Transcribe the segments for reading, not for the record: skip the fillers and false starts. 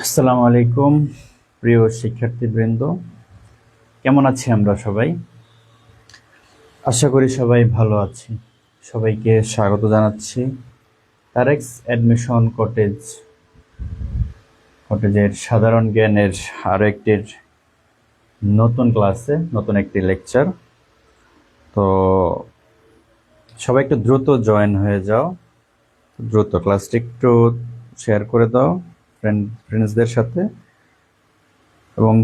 আসসালামু আলাইকুম প্রিয় শিক্ষার্থীবৃন্দ, কেমন আছি আমরা সবাই? আশা করি সবাই ভালো আছি। সবাইকে স্বাগত জানাচ্ছি তারেক্স অ্যাডমিশন কটেজের সাধারণ জ্ঞানের আরো একটি নতুন ক্লাসে, নতুন একটি লেকচার। তো সবাই একটু দ্রুত জয়েন হয়ে যাও, দ্রুত ক্লাসটি একটু শেয়ার করে দাও ফ্রেন্ডসদের সাথে। এবং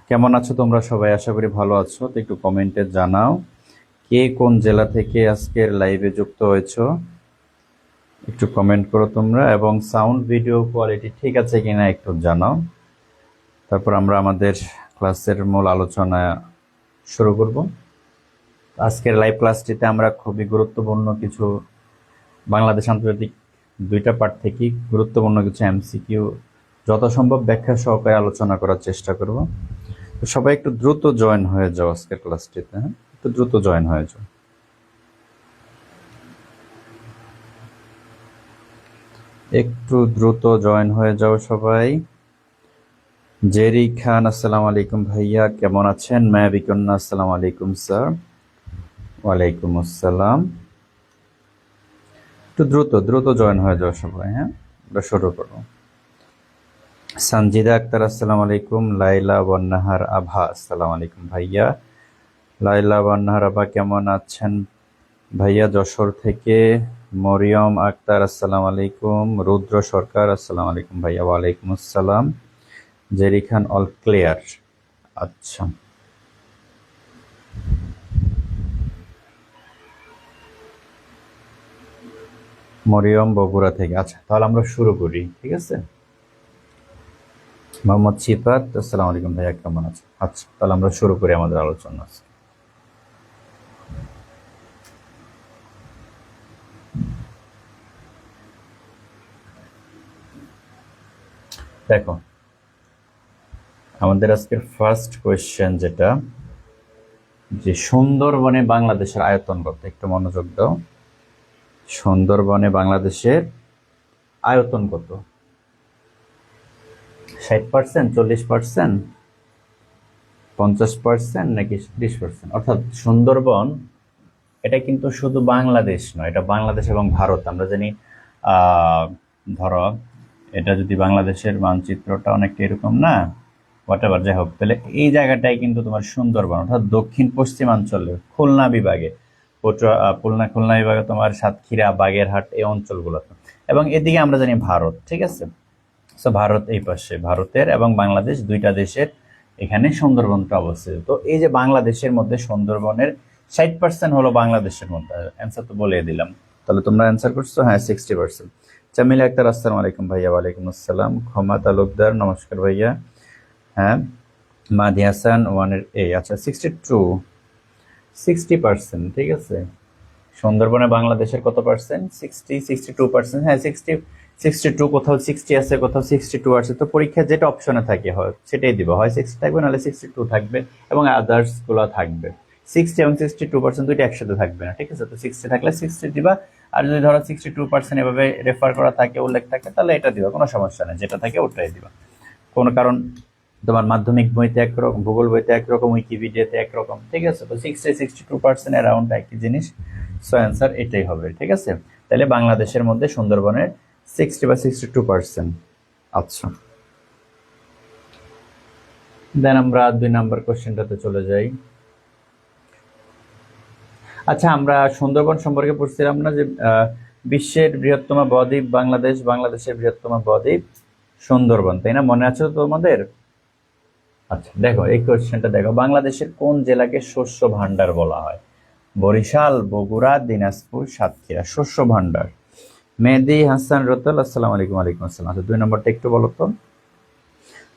কেমন আছো তোমরা সবাই? আশা করি ভালো আছো। তো একটু কমেন্টে জানাও কে কোন জেলা থেকে আজকের লাইভে যুক্ত হয়েছো, একটু কমেন্ট করো তোমরা। এবং সাউন্ড ভিডিও কোয়ালিটি ঠিক আছে কিনা একটু জানাও। তারপর আমরা আমাদের ক্লাসের মূল আলোচনা শুরু করব। আজকের লাইভ ক্লাসটিতে আমরা খুবই গুরুত্বপূর্ণ কিছু বাংলাদেশ আন্তর্জাতিক দুইটা পার্ট থেকে গুরুত্বপূর্ণ কিছু এমসিকিউ যথাসম্ভব ব্যাখ্যা সহকারে আলোচনা করার চেষ্টা করব। তো সবাই একটু দ্রুত জয়েন হয়ে যাও আজকের ক্লাসটিতে, হ্যাঁ, একটু দ্রুত জয়েন হয়ে যাও। একটু দ্রুত জয়েন হয়ে যাও সবাই। জেরি খান, আসসালামু আলাইকুম ভাইয়া, কেমন আছেন? মায়াবী কন্যা, আসসালামু আলাইকুম স্যার। ওয়ালাইকুম আসসালাম। একটু দ্রুত দ্রুত জয়েন হয়ে যাও সবাই, হ্যাঁ, আমরা শুরু করবো। সঞ্জিদা আক্তার, আসসালামু আলাইকুম। লাইলা বন্নাহার আভা, আসসালামু আলাইকুম ভাইয়া। লাইলা বন্নাহার আভা কেমন আছেন ভাইয়া? যশোর থেকে। মরিয়ম আক্তার, আসসালামু আলাইকুম। রুদ্র সরকার, আসসালামু আলাইকুম ভাইয়া। ওয়ালাইকুম আসসালাম। জেরি খান, অল ক্লিয়ার। আচ্ছা, মরিয়ম বগুড়া থেকে। আচ্ছা, তাহলে আমরা শুরু করি, ঠিক আছে। মোহাম্মদ সিফাত, আসসালামু আলাইকুম ভাইয়া, কেমন আছেন? আচ্ছা, তাহলে আমরা শুরু করি আমাদের আলোচনা। দেখো, আমাদের আজকের ফার্স্ট কোয়েশ্চেন যেটা, যে সুন্দরবনে বাংলাদেশের আয়তন কত? একটু মনোযোগ দাও। সুন্দরবনে বাংলাদেশের আয়তন কত? 60%, 40%, 50% নাকি 30%? অর্থাৎ সুন্দরবন এটা কিন্তু শুধু বাংলাদেশ নয়, এটা বাংলাদেশ এবং ভারত। আমরা জানি ধরো এটা যদি বাংলাদেশের মানচিত্রটা অনেকটা এরকম না, হোয়াটএভার, যাই হোক, তাহলে এই জায়গাটাই কিন্তু তোমার সুন্দরবন, অর্থাৎ দক্ষিণ পশ্চিমাঞ্চলে খুলনা বিভাগে, খুলনা বিভাগে তোমার সাতক্ষীরা, বাগেরহাট, এই অঞ্চলগুলোতে। এবং এদিকে আমরা জানি ভারত, ঠিক আছে। সো ভারত এই পাশে, ভারতের এবং বাংলাদেশ দুইটা দেশের এখানে সুন্দরবনটা অবস্থিত। তো এই যে বাংলাদেশের মধ্যে সুন্দরবনের 60% হলো বাংলাদেশের মধ্যে। অ্যান্সার তো বলে দিলাম, তাহলে তোমরা অ্যান্সার করছো হ্যাঁ 60%। জামিলা আক্তার, আসসালামু আলাইকুম ভাইয়া। ওয়ালাইকুম আসসালাম। ক্ষমা তালুকদার, নমস্কার ভাইয়া। হ্যাঁ, মাদি হাসান, 1 আচ্ছা, 60%, ঠিক আছে। সুন্দরবনে বাংলাদেশের কত পার্সেন্ট? 62%। হ্যাঁ, 62, কোথাও 60 আছে, কোথাও 62 আছে। তো পরীক্ষায় যেটা অপশনে থাকে হয় সেটাই দিব, হয় 60 থাকবে, নাহলে 62 থাকবে, এবং আদার্স গুলো থাকবে। 60 এবং 62% দুইটা একসাথে থাকবে না, ঠিক আছে। তো 60 থাকলে 60 দিবা, আর যদি ধরো 62% এভাবে রেফার করা থাকে, উল্লেখ থাকে, তাহলে এটা দিবা, কোনো সমস্যা নেই, যেটা থাকে ওটাই দিবা। কোনো কারণ তোমার মাধ্যমিক বইতে একরকম, ভূগোল বইতে একরকম, উইকিপিডিয়াতে একরকম, ঠিক আছে। তো 62% অ্যারাউন্ড একই জিনিস। সো অ্যান্সার এটাই হবে, ঠিক আছে। তাহলে বাংলাদেশের মধ্যে সুন্দরবনের 60 বা 62%। আচ্ছা, দেন আমরা 2 নম্বর কোশ্চেনটাতে চলে যাই। আচ্ছা, আমরা সুন্দরবন সম্পর্কে পড়ছিলাম না যে বিশ্বের বৃহত্তম বদ্বীপ বাংলাদেশ, বাংলাদেশের বৃহত্তম বদ্বীপ সুন্দরবন, তাই না? মনে আছে তো তোমাদের? আচ্ছা দেখো এই কোশ্চেনটা দেখো, বাংলাদেশের কোন জেলাকে শস্য ভান্ডার বলা হয়? বরিশাল, বগুড়া, দিনাজপুর, সাতক্ষীরা। শস্য ভান্ডার। মেহেদি হাসান রতল, আসসালামু আলাইকুম। ওয়ালাইকুম আসসালাম। আচ্ছা 2 নম্বরটা একটু বলো তো,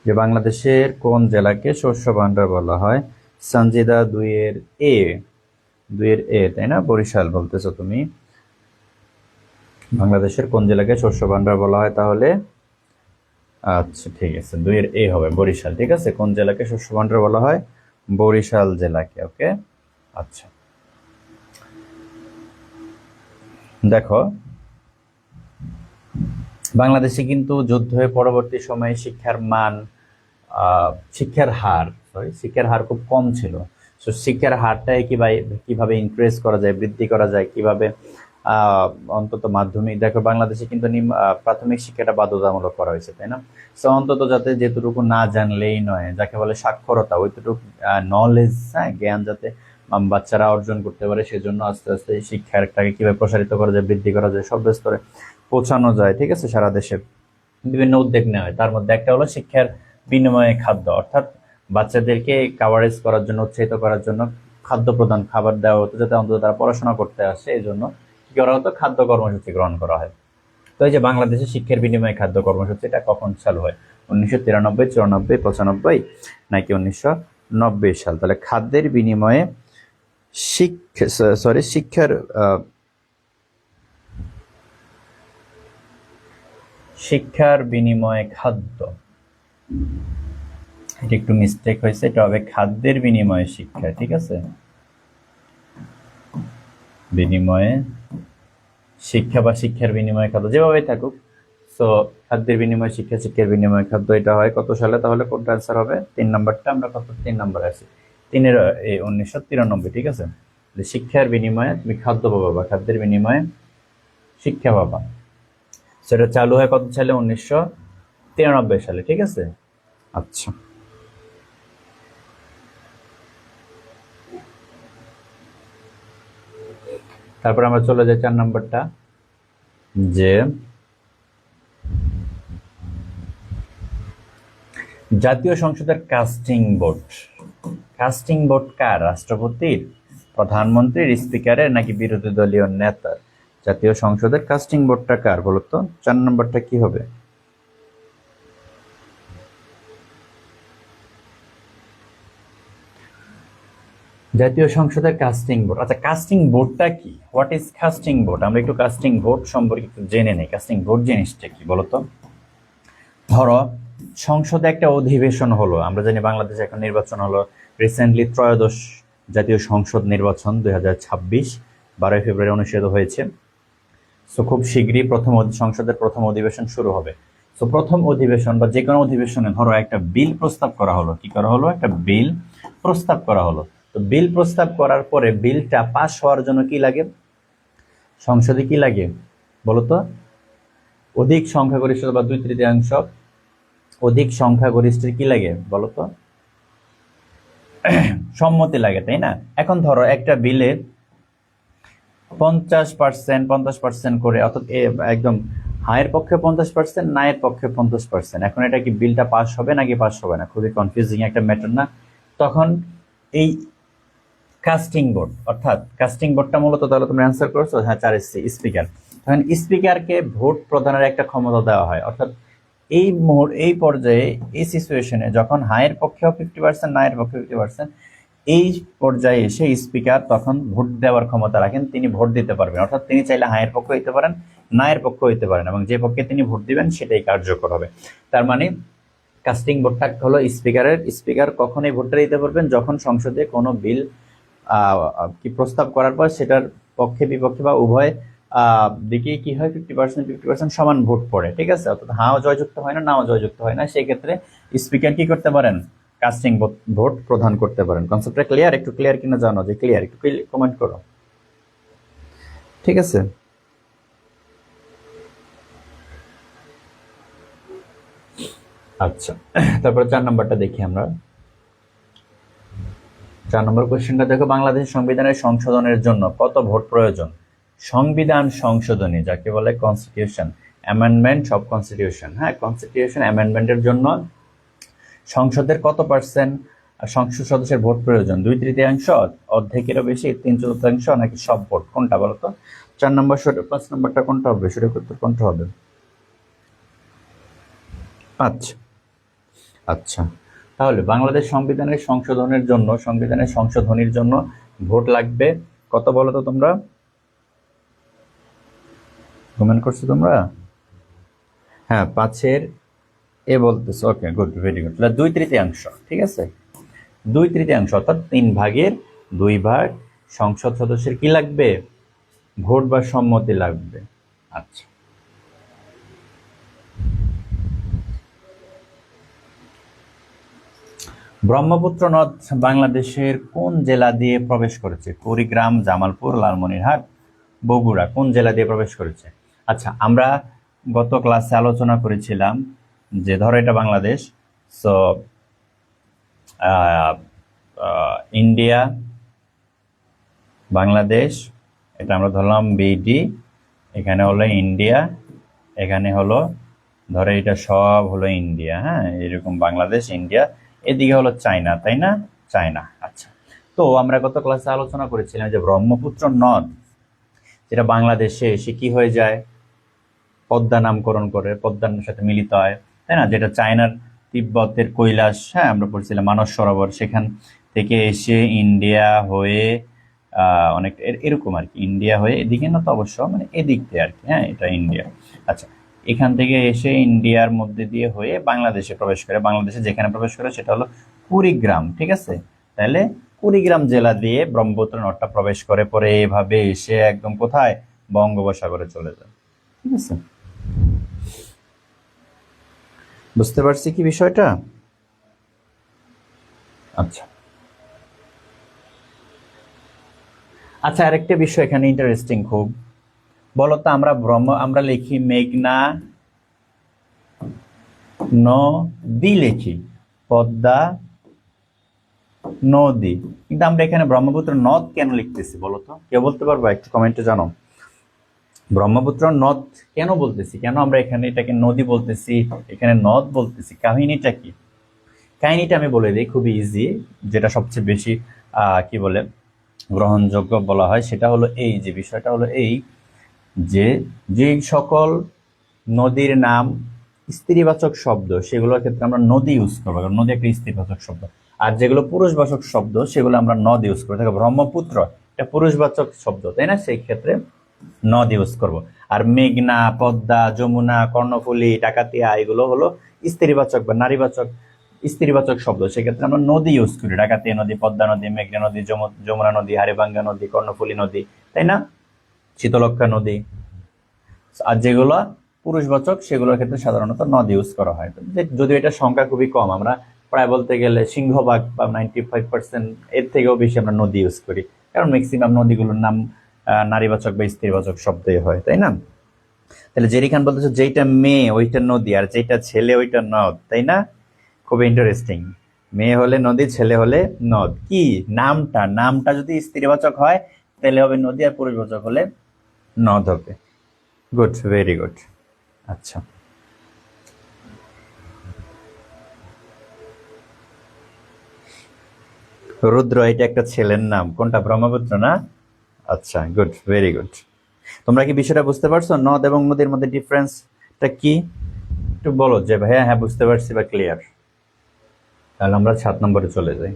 যে বাংলাদেশের কোন জেলাকে শস্য ভান্ডার বলা হয়? সঞ্জিদা 2-এর এ, 2-এর এ, তাই না? বরিশাল বলতেছো তুমি। বাংলাদেশের কোন জেলাকে শস্য ভান্ডার বলা হয় তাহলে? আচ্ছা ঠিক আছে, 2-এর এ হবে বরিশাল। ঠিক আছে, কোন জেলাকে শস্য ভান্ডার বলা হয়? বরিশাল জেলাকে। ওকে। আচ্ছা দেখো, বাংলাদেশে কিন্তু যুদ্ধের পরবর্তী সময়ে শিক্ষার মান, শিক্ষার হার খুব কম ছিল। তো শিক্ষার হারটাই কিভাবে ইনক্রিজ করা যায়, বৃদ্ধি করা যায় কিভাবে, অন্তত মাধ্যমিক, দেখো বাংলাদেশে কিন্তু প্রাথমিক শিক্ষাটা বাধ্যতামূলক করা হয়েছে, তাই না? সো অন্তত যাতে যেটুকু না জানলেই নয়, যাকে বলে সাক্ষরতা, ওইটুকু নলেজ, হ্যাঁ, জ্ঞান যাতে বাচ্চারা অর্জন করতে পারে, সেজন্য আস্তে আস্তে শিক্ষাটাকে কিভাবে প্রসারিত করা যায়, বৃদ্ধি করা যায়, সব স্তরে পৌঁছানো যায়। ঠিক আছে, সারা দেশে বিভিন্ন উদ্যোগ নেওয়া হয়। তার মধ্যে একটা হলো শিক্ষার বিনিময়ে খাদ্য, অর্থাৎ বাচ্চাদেরকে কাভারেজ করার জন্য, উৎসাহিত করার জন্য খাদ্য প্রদান, খাবার দেওয়া হতো, যাতে অন্তত তারা পড়াশোনা করতে আসে। এই জন্য কি করা হতো? খাদ্য কর্মসূচি গ্রহণ করা হয়। তো এই যে বাংলাদেশে শিক্ষার বিনিময়ে খাদ্য কর্মসূচি, এটা কখন চালু হয়? 1993, 94, 95 নাকি 1990 সাল? তাহলে খাদ্যের বিনিময়ে শিক্ষার বিনিময়ে খাদ্য, এটা একটু মিস্টেক হয়েছে, এটা হবে খাদ্যের বিনিময়ে শিক্ষা। ঠিক আছে, বিনিময়ে শিক্ষা বা শিক্ষার বিনিময়ে খাদ্য, যেভাবেই থাকুক। সো খাদ্যের বিনিময়ে শিক্ষা, শিক্ষার বিনিময়ে খাদ্য, এটা হয় কত সালে? তাহলে কোনটা অ্যান্সার হবে? 3 নাম্বারটা। আমরা কত 3 নাম্বারে আছি? 1993। ঠিক আছে, শিক্ষার বিনিময়ে তুমি খাদ্য পাবা বা খাদ্যের বিনিময়ে শিক্ষা পাবা। সেটা চালু হয় কত সালে? 1993 সালে। ঠিক আছে। আচ্ছা তারপর আমরা চলে যাই 4 নাম্বারটা, যে জাতীয় সংসদের কাস্টিং বোর্ড কার? রাষ্ট্রপতির, প্রধানমন্ত্রীর, স্পিকারের নাকি বিরোধী দলীয় নেতার? জাতীয় সংসদের কাস্টিং বোর্ডটা কার বলতো? 4 নম্বরটা কি হবে? জাতীয় সংসদের কাস্টিং বোর্ড। আচ্ছা কাস্টিং বোর্ডটা কি? What is casting board? আমরা একটু কাস্টিং বোর্ড সম্পর্কে একটু জেনে নেই। কাস্টিং বোর্ড জিনিসটা কি বলতো? ধরো সংসদে একটা অধিবেশন হলো, আমরা জানি বাংলাদেশে এখন নির্বাচন হলো রিসেন্টলি, ত্রয়োদশ জাতীয় সংসদ নির্বাচন 2026, 12 ফেব্রুয়ারি অনুষ্ঠিত হয়েছে। সো খুব শীঘ্রই সংসদের প্রথম অধিবেশন শুরু হবে। সো প্রথম অধিবেশন বা যে কোনো অধিবেশনে ধরো একটা বিল প্রস্তাব করা হলো, কি করা হলো? একটা বিল প্রস্তাব করা হলো। তো বিল প্রস্তাব করার পরে বিলটা পাস হওয়ার জন্য কি লাগে? সংসদে কি লাগে বলতো? অধিক সংখ্যাগরিষ্ঠতা বা 2/3 অধিক সংখ্যাগরিষ্ঠের কি লাগে বলতো? সম্মতি লাগে, তাই না? এখন ধরো একটা বিলে 50% করে, অর্থাৎ একদম হায়ের পক্ষে 50%, নায়ের পক্ষে 50%। এখন এটা কি বিলটা পাস হবে নাকি পাস হবে না? খুবই কনফিউজিং একটা ম্যাটার না? তখন এই কাস্টিং বোর্ড, অর্থাৎ কাস্টিং বোর্ডটা মূলত, তাহলে তুমি অ্যান্সার করছো, হ্যাঁ 4 স্পিকার। তখন স্পিকারকে ভোট প্রদানের একটা ক্ষমতা দেওয়া হয়, অর্থাৎ এই পর্যায়ে, এই সিচুয়েশনে যখন হায়ের পক্ষেও 50%, নায়ের পক্ষে 50%, এই পর্যায়ে এসে স্পিকার তখন ভোট দেওয়ার ক্ষমতা রাখেন। তিনি ভোট দিতে পারবেন, অর্থাৎ তিনি চাইলে হায়ের পক্ষ হইতে পারেন, নায়ের পক্ষ হইতে পারেন, এবং যে পক্ষে তিনি ভোট দিবেন সেটাই কার্যকর হবে। তার মানে কাস্টিং ভোটটা হলো স্পিকার কখনোই ভোটটা দিতে পারবেন যখন সংসদে কোনো বিল কি প্রস্তাব করার পর সেটার পক্ষে বিপক্ষে বা উভয় দিকে কি হয়, 50% সমান ভোট পড়ে। ঠিক আছে, অর্থাৎ হাও জয়যুক্ত হয় না, নাও জয়যুক্ত হয় না। সেই ক্ষেত্রে স্পিকার কি করতে পারেন? কাস্টিং ভোট প্রদান করতে পারেন। কনসেপ্টটা ক্লিয়ার? একটু ক্লিয়ার কিনা জানো, যে ক্লিয়ার একটু কমেন্ট করো। ঠিক আছে, আচ্ছা তারপরে 4 নম্বরটা দেখি আমরা। 4 নম্বর কোশ্চেনটা দেখো, বাংলাদেশ সংবিধানের সংশোধনের জন্য কত ভোট প্রয়োজন? সংবিধান সংশোধনী, যাকে বলে কনস্টিটিউশন অ্যামেন্ডমেন্ট অফ কনস্টিটিউশন, হ্যাঁ, কনস্টিটিউশন অ্যামেন্ডমেন্টের জন্য সংসদের কত পার্সেন্ট সংসদ সদস্যের ভোট প্রয়োজন? 2/3, অর্ধেকেরও বেশি, 3/4 নাকি সব ভোট? কোনটা বলো তো? 4 নম্বর সঠিক, 5 নম্বরটা কোনটা হবে? সঠিক উত্তর কোনটা হবে? আচ্ছা আচ্ছা, তাহলে বাংলাদেশ সংবিধানের সংশোধনীর জন্য ভোট লাগবে কত বলো তো তোমরা? কমেন্ট করছো তোমরা? হ্যাঁ, 5-এর এ বলতেছে। ওকে, গুড, ভেরি গুড। 2/3, ঠিক আছে। 2/3 অর্থাৎ 3/2 সংসদ সদস্যের কি লাগবে? ভোট বা সম্মতি লাগবে। আচ্ছা, ব্রহ্মপুত্র নদ বাংলাদেশের কোন জেলা দিয়ে প্রবেশ করেছে? কুড়িগ্রাম, জামালপুর, লালমনিরহাট, বগুড়া, কোন জেলা দিয়ে প্রবেশ করেছে? আচ্ছা, আমরা গত ক্লাসে আলোচনা করেছিলাম যে ধরো এটা বাংলাদেশ, সো ইন্ডিয়া, বাংলাদেশ, এটা আমরা ধরলাম বিডি, এখানে হলো ইন্ডিয়া, এখানে হলো ধরো এটা সব হলো ইন্ডিয়া। হ্যাঁ, এরকম বাংলাদেশ, ইন্ডিয়া, এদিকে হলো চায়না, তাই না? চায়না। আচ্ছা, তো আমরা গত ক্লাসে আলোচনা করেছিলাম যে ব্রহ্মপুত্র নদ যেটা বাংলাদেশে এসে কি হয়ে যায়? পদ্মা নামকরণ করে, পদ্মার সাথে মিলিত হয়, তাই না? যেটা চায়নার তিব্বতের কৈলাস, হ্যাঁ আমরা পড়ছিলাম মানস সরোবর, সেখান থেকে এসে ইন্ডিয়া হয়ে অনেক এরকম আর কি, ইন্ডিয়া হয়ে এদিকে না তো অবশ্য, মানে এদিক দিয়ে আর কি। হ্যাঁ, এটা ইন্ডিয়া। আচ্ছা, এখান থেকে এসে ইন্ডিয়ার মধ্যে দিয়ে হয়ে বাংলাদেশে প্রবেশ করে। বাংলাদেশে যেখানে প্রবেশ করে সেটা হলো কুড়িগ্রাম, ঠিক আছে। তাহলে কুড়িগ্রাম জেলা দিয়ে ব্রহ্মপুত্র নদটা প্রবেশ করে, পরে এভাবে এসে একদম কোথায়? বঙ্গোপসাগরে চলে যায়, ঠিক আছে। বুঝতে পারছি কি বিষয়টা? আচ্ছা আচ্ছা, আরেকটা বিষয় এখানে ইন্টারেস্টিং খুব, বলতো আমরা লিখি মেঘনা নদী, লিখি পদ্মা নদী, কিন্তু আমরা এখানে ব্রহ্মপুত্র নদ কেন লিখতেছি বলতো? কেউ বলতে পারবা? একটু কমেন্টে জানো। ব্রহ্মপুত্র নদ কেন বলতেছি, কেন আমরা এখানে এটাকে নদী বলতেছি, এখানে নদ বলতেছি, কাহিনীটা কি? কাহিনীটা আমি বলে দিই, খুবই ইজি, যেটা সবচেয়ে বেশি কি বলে গ্রহণযোগ্য বলা হয়, সেটা হলো এই যে বিষয়টা হলো এই যে যে সকল নদীর নাম স্ত্রীবাচক শব্দ সেগুলোর ক্ষেত্রে আমরা নদী ইউজ করবো, কারণ নদী একটা স্ত্রীবাচক শব্দ। আর যেগুলো পুরুষবাচক শব্দ সেগুলো আমরা নদ ইউজ করবো। দেখো, ব্রহ্মপুত্র এটা পুরুষবাচক শব্দ, তাই না? সেই ক্ষেত্রে নদ ইউজ করব। আর মেঘনা, পদ্মা, যমুনা, কর্ণফুলী, ডাকাতিয়া, এগুলো হলো স্ত্রীবাচক বা নারীবাচক, স্ত্রীবাচক শব্দ। সেক্ষেত্রে আমরা নদী ইউজ করি, ডাকাতিয়া নদী, পদ্মা নদী, মেঘনা নদী, যমুনা নদী, হাড়িভাঙ্গা নদী, কর্ণফুলী নদী, তাই না? শীতলক্ষা নদী। আর যেগুলো পুরুষবাচক সেগুলোর ক্ষেত্রে সাধারণত নদ ইউজ করা হয়। যদিও এটা সংখ্যা খুবই কম, আমরা প্রায় বলতে গেলে সিংহভাগ বা 95% এর থেকেও বেশি আমরা নদী ইউজ করি, কারণ ম্যাক্সিমাম নদীগুলোর নাম নারীবাচক বা স্ত্রীবাচক শব্দই হয়, তাই না? তাহলে জেরি খান বলতেছে যেইটা মেয়ে ওইটা নদী, আর যেটা ছেলে ওইটা নদ, তাই না? খুব ইন্টারেস্টিং। মেয়ে হলে নদী, ছেলে হলে নদ। কি নামটা, নামটা যদি স্ত্রীবাচক হয় তাহলে হবে নদী, আর পুরুষবাচক হলে নদ হবে। Good, very good. আচ্ছা, রুদ্র এটা একটা ছেলের নাম, কোনটা? ব্রহ্মপুত্র না? আচ্ছা, গুড, ভেরি গুড। তোমরা কি বিষয়টা বুঝতে পারছো? নদ এবং নদীর মধ্যে ডিফারেন্সটা কি একটু বলো, যে ভাইয়া হ্যাঁ বুঝতে পারছি বা ক্লিয়ার। তাহলে আমরা 7 নম্বরে চলে যাই।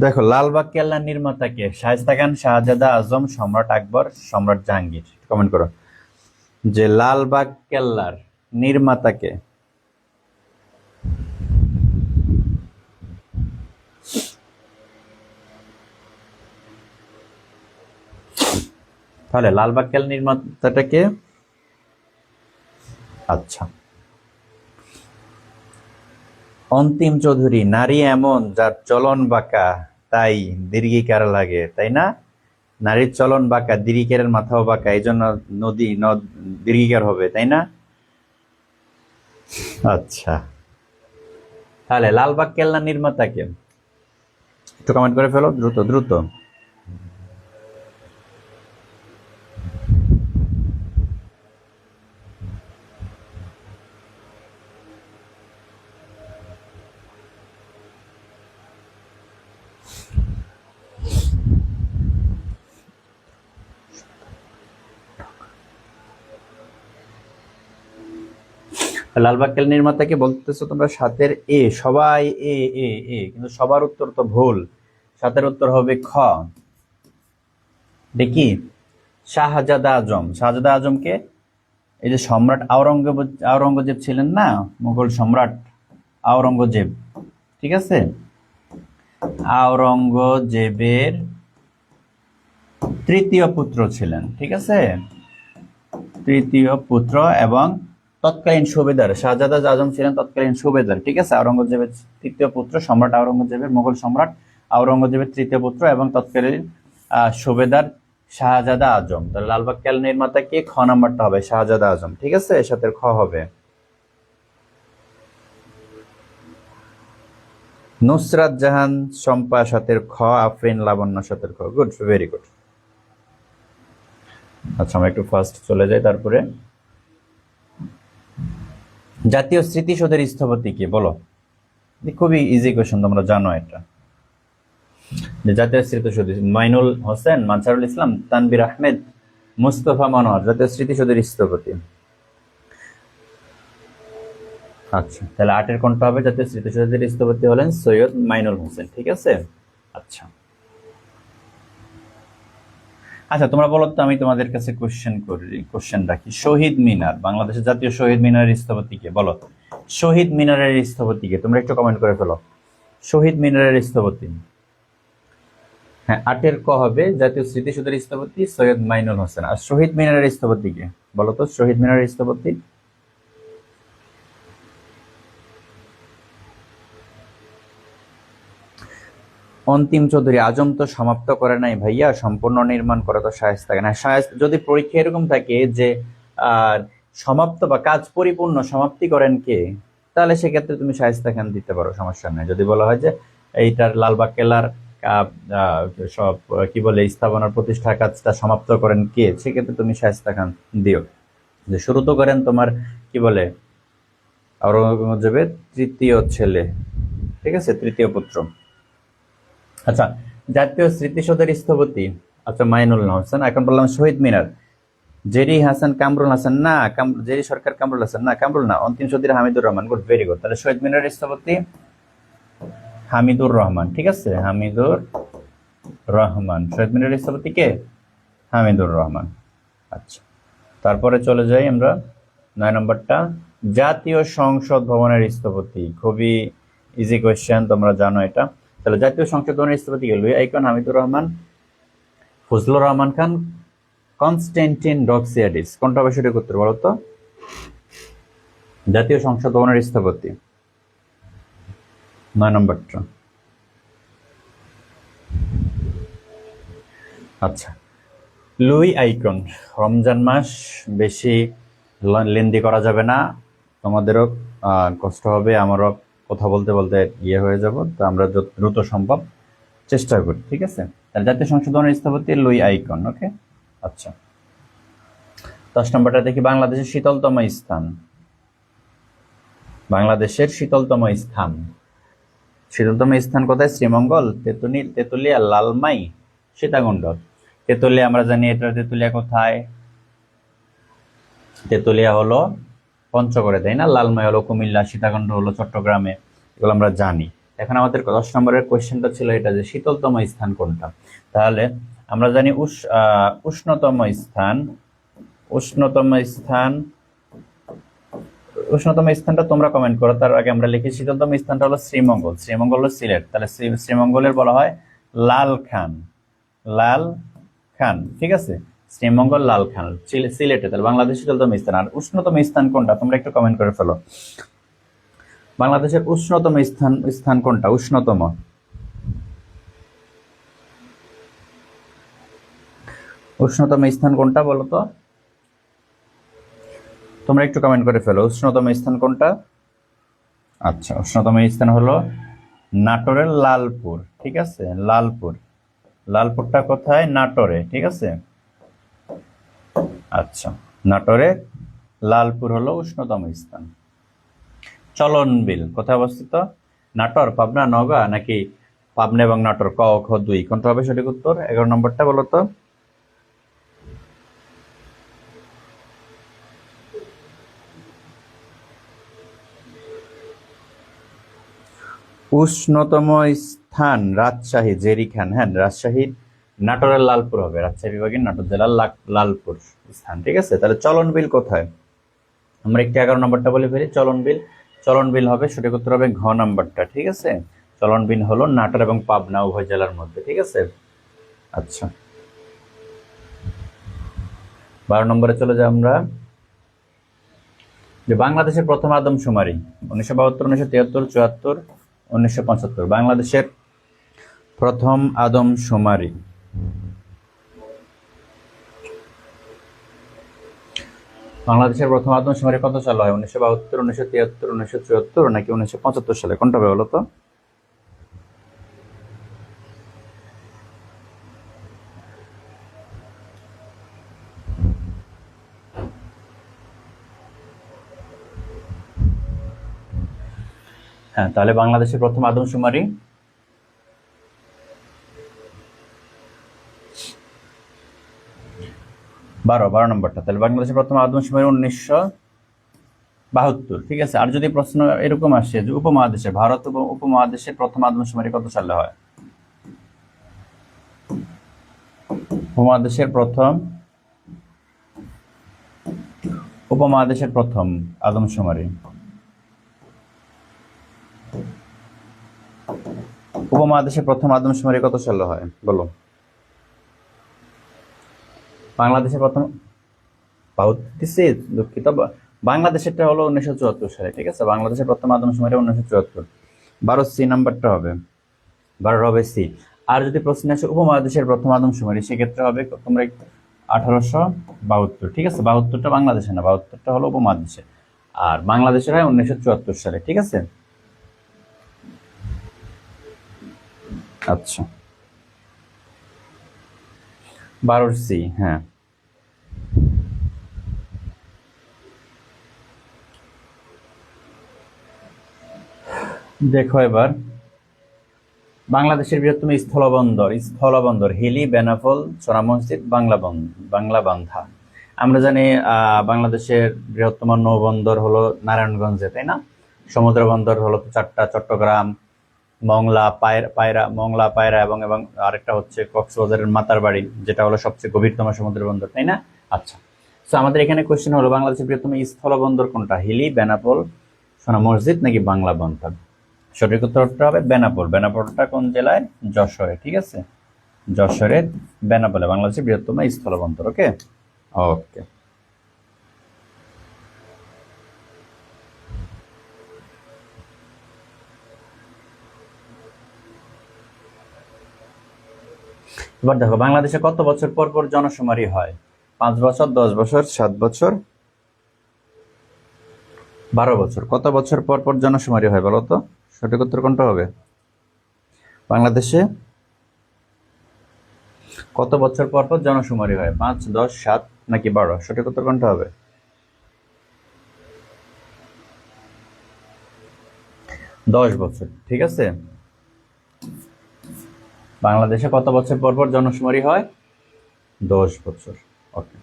দেখো, লালবাগ কেল্লার নির্মাতা কে? শায়েস্তা খান, শাহজাদা আজম, সম্রাট আকবর, সম্রাট জাহাঙ্গীর? কমেন্ট করো যে লালবাগ কেল্লার নির্মাতা কে। তাহলে লালবাগ কেল্লার নির্মাতাটা কে? আচ্ছা, অন্তিম চৌধুরী। নারী এমন যার চলন বাঁকা তাই দীর্ঘিকার লাগে, তাই না? নারীর চলন বাঁকা, দীর্ঘিকারের মাথাও বাঁকা, এই জন্য নদী নদ দীর্ঘিকার হবে, তাই না? আচ্ছা, তাহলে লালবাগ কেল্লার নির্মাতা কে? একটু কমেন্ট করে ফেলো দ্রুত দ্রুত। লালবাগ কেল্লা নির্মাতাকে বলতেছো তোমরা 7-এর এ, সবাই এ এ এ, কিন্তু সবার উত্তর তো ভুল। 7-এর উত্তর হবে খ। দেখি, শাহজাদা আজম। শাহজাদা আজমকে এই যে সম্রাট আওরঙ্গজেব ছিলেন না, মুঘল সম্রাট আওরঙ্গজেব, ঠিক আছে, আওরঙ্গজেবের তৃতীয় পুত্র ছিলেন, ঠিক আছে, তৃতীয় পুত্র এবং তৎকালীন সুবেদার। শাহজাদা আজম ছিলেন তৎকালীন সুবেদার, ঠিক আছে, আওরঙ্গজেবের তৃতীয় পুত্র, সম্রাট আওরঙ্গজেবের, মুঘল সম্রাট আওরঙ্গজেবের তৃতীয় পুত্র এবং তৎকালীন সুবেদার শাহজাদা আজম। তাহলে লালবাগ কেল্লা নির্মাতা কি? খ নাম্বারটা হবে শাহজাদা আজম, ঠিক আছে, এর সাথে খ হবে। নুসরাত জাহান শম্পা, সাথের খ। আফরিন লাবণ্য, সাথের খ। Good, very good. আচ্ছা, আমরা একটু ফার্স্ট চলে যাই। তারপরে জাতীয় স্মৃতিসৌধের স্থপতি কে? বলো। খুবই ইজি কোয়েশ্চন, তোমরা জানো এটা। যে জাতীয় স্মৃতিসৌধ, মাইনুল হোসেন, মানসারুল ইসলাম, তানবির আহমেদ, মুস্তফা মনোহর জাতীয় স্মৃতিসৌধের স্থপতি। আচ্ছা, তাহলে 8-এর কোনটা হবে? জাতীয় স্মৃতিসৌধের স্থপতি হলেন সৈয়দ মাইনুল হোসেন, ঠিক আছে। আচ্ছা আচ্ছা, তোমরা বলো তো, আমি তোমাদের কাছে কোশ্চেন রাখি। শহীদ মিনার, বাংলাদেশের জাতীয় শহীদ মিনারের স্থপতি কে? বলো। শহীদ মিনারের স্থপতি কে? তোমরা একটু কমেন্ট করে ফেলো। শহীদ মিনারের স্থপতি, হ্যাঁ, 8-এর ক হবে জাতীয় স্মৃতিসৌধের স্থপতি সৈয়দ মাইনুল হোসেন। আর শহীদ মিনারের স্থপতি কে? বলো তো, শহীদ মিনারের স্থপতি। অন্তিম চৌধুরী। আজম তো সমাপ্ত করে নাই ভাইয়া, সম্পূর্ণ নির্মাণ করা তো শায়েস্তা খান। যদি পরীক্ষা এরকম থাকে যে সমাপ্ত বা কাজ পরিপূর্ণ সমাপ্তি করেন কে, তাহলে সেক্ষেত্রে তুমি শায়েস্তা খান দিতে পারো, সমস্যা নেই। যদি বলা হয় যে এইটার লালবাগ কেল্লার সব কি বলে স্থাপনার প্রতিষ্ঠার কাজটা সমাপ্ত করেন কে, সেক্ষেত্রে তুমি শায়েস্তা খান দিও। যে শুরু তো করেন তোমার কি বলে আওরঙ্গজেবের তৃতীয় ছেলে, ঠিক আছে, তৃতীয় পুত্র। আচ্ছা, জাতীয় স্মৃতিসৌধের স্থপতি, আচ্ছা, মাইনুল হোসেন। এখন বললাম শহীদ মিনার, জেরি হাসান কামরুল হাসান না, জেরি সরকার কামরুল হাসান না, কামরুল না, অন্তিম Chowdhury Hamidur Rahman. Good, very good. তাহলে শহীদ মিনারের স্থপতি হামিদুর রহমান, ঠিক আছে, হামিদুর রহমান। শহীদ মিনারের স্থপতি কে? হামিদুর রহমান। আচ্ছা, তারপরে চলে যাই আমরা 9 নম্বরটা, জাতীয় সংসদ ভবনের স্থপতি। খুবই ইজি কোয়েশ্চেন, তোমরা জানো এটা। তাহলে জাতীয় সংসদ ভবনের স্থপতি কে? Luis icon, Hamidur Rahman, Fazlur Rahman Khan, Constantin ডক্সিয়াডিস। কোনটা হবে সঠিক উত্তর বলো তো? জাতীয় সংসদ ভবনের স্থপতি 9 নম্বরটা। আচ্ছা, লুই আইকন। রমজান মাস, বেশি লেন্দি করা যাবে না, তোমাদেরও কষ্ট হবে, আমারও কথা বলতে বলতে ইয়ে হয়ে যাব, তো আমরা যত দ্রুত সম্ভব চেষ্টা করি, ঠিক আছে। তাহলে জাতীয় সংসদ ভবনের স্থপতি লুই আইকন, ওকে। আচ্ছা, 10 নম্বরটা দেখি, বাংলাদেশের শীতলতম স্থান। বাংলাদেশের শীতলতম স্থান, শীতলতম স্থান কোথায়? শ্রীমঙ্গল, তেতুলিয়া, লালমাই, সীতাকুণ্ড। তেতুলিয়া আমরা জানি, এটা তেতুলিয়া কোথায়? তেতুলিয়া হলো পঞ্চগড়ে, তাই না? লালমাই হলো কুমিল্লা, সীতাকুণ্ড হলো চট্টগ্রামে, এগুলো আমরা জানি। এখন আমাদের 10 নম্বরের কোয়েশ্চেনটা ছিল এটা, যে শীতলতম স্থান কোনটা। তাহলে আমরা জানি উষ্ণতম স্থান, উষ্ণতম স্থান, উষ্ণতম স্থানটা তোমরা কমেন্ট করো, তার আগে আমরা লিখি শীতলতম স্থানটা হলো শ্রীমঙ্গল। শ্রীমঙ্গল হলো সিলেট, তাহলে শ্রীমঙ্গলের বলা হয় লাল খান, লাল খান, ঠিক আছে, শ্রীমঙ্গল লাল খান সিলেটে। তাহলে বাংলাদেশের শীতলতম স্থান। আর উষ্ণতম স্থান কোনটা তোমরা একটু কমেন্ট করে ফেলো। বাংলাদেশের উষ্ণতম স্থান কোনটা? উষ্ণতম, উষ্ণতম স্থান কোনটা বলো তো? তোমরা একটু কমেন্ট করে ফেলো, উষ্ণতম স্থান কোনটা? আচ্ছা, উষ্ণতম স্থান হলো নাটোরের লালপুর, ঠিক আছে, লালপুর। লালপুরটা কোথায়? নাটোরে, ঠিক আছে। আচ্ছা, নাটোরে লালপুর হলো উষ্ণতম স্থান। চলন বিল কোথায় অবস্থিত? নাটোর, পাবনা, নওগাঁ, নাকি পাবনা এবং নাটোর? ক খ দুই, কোনটা হবে সঠিক উত্তর? 11 নম্বরটা বলো তো। উষ্ণতম স্থান রাজশাহী, জেরি খান। হ্যাঁ, রাজশাহীর নাটোরের লালপুর হবে, রাজশাহী বিভাগের নাটোর জেলার লালপুর স্থান। ঠিক আছে, তাহলে চলন বিল কোথায়? আমরা একটু 11 নম্বরটা বলে ফেলি। চলন বিল, চলন বিল হবে, সঠিক উত্তর হবে ঘ নাম্বারটা। ঠিক আছে, চলন বিল হলো নাটোর এবং পাবনা উভয় জেলার মধ্যে। ঠিক আছে, আচ্ছা 12 নম্বরে চলে যাই আমরা। যে বাংলাদেশের প্রথম আদমশুমারি 1972, 1973, 74, 1975। বাংলাদেশের প্রথম আদমশুমারি বাংলাদেশের প্রথম আদমশুমারি কত সালে হয়? 1972, 1973, 1974 নাকি 1975 সালে? কোনটা হবে বলো তো? হ্যাঁ, তাহলে বাংলাদেশের প্রথম আদমশুমারি 12 নম্বরটা। তাহলে বাংলাদেশের প্রথম আদমশুমারি 1972। ঠিক আছে, আর যদি প্রশ্ন এরকম আসে যে উপমহাদেশে, ভারত উপমহাদেশের প্রথম আদমশুমারি কত সালে হয়? উপমহাদেশের প্রথম উপমহাদেশের প্রথম আদমশুমারি উপমহাদেশের প্রথম আদমশুমারি কত সালে হয় বলো? বাংলাদেশের প্রথম দিচ্ছি, দুঃখিত, বাংলাদেশেরটা হলো 1974 সালে। ঠিক আছে, বাংলাদেশের প্রথম আদমশুমারি 1974। 12 সি নাম্বারটা হবে, 12 হবে সি। আর যদি প্রশ্ন আসে উপমহাদেশের প্রথম আদমশুমারি, সেক্ষেত্রে হবে তোমরা 1872। ঠিক আছে, 72টা বাংলাদেশে না, 72টা হলো উপমহাদেশে, আর বাংলাদেশের হয় 1974 সালে। ঠিক আছে, আচ্ছা 12 সি। হ্যাঁ, দেখো এবার বাংলাদেশের বৃহত্তম স্থলবন্দর হিলি, বেনাপোল, সোনা মসজিদ, বাংলা বান্ধা। আমরা জানি বাংলাদেশের বৃহত্তম নৌবন্দর হলো নারায়ণগঞ্জে, তাই না? সমুদ্র বন্দর হলো 4টা, চট্টগ্রাম, মংলা, পায়রা এবং এবং আরেকটা হচ্ছে কক্সবাজারের মাতারবাড়ি, যেটা হলো সবচেয়ে গভীরতম সমুদ্র বন্দর, তাই না? আচ্ছা, তো আমাদের এখানে কোশ্চেন হলো বাংলাদেশের বৃহত্তম স্থলবন্দর কোনটা? হিলি, বেনাপোল, সোনা মসজিদ নাকি বাংলা বান্ধা? সঠিক উত্তরটা হবে বেনাপোল। বেনাপোলটা কোন জেলায়? যশোরে। ঠিক আছে, যশোরের বেনাপোলে বাংলাদেশের বৃহত্তম স্থলবন্দর। ওকে ওকে, এবার দেখো বাংলাদেশে কত বছর পর পর জনশুমারি হয়? 5 বছর, 10 বছর, 7 বছর, 12 বছর। কত বছর পর পর জনশুমারি হয় বলো তো? সঠিক উত্তর কোনটা হবে? বাংলাদেশে কত বছর পর পর জনশুমারি হয়? 5, 10, 7 নাকি 12? সঠিক উত্তর কোনটা হবে? 10 বছর। ঠিক আছে, বাংলাদেশে কত বছর পর পর জনশুমারি হয়? 10 বছর। ওকে,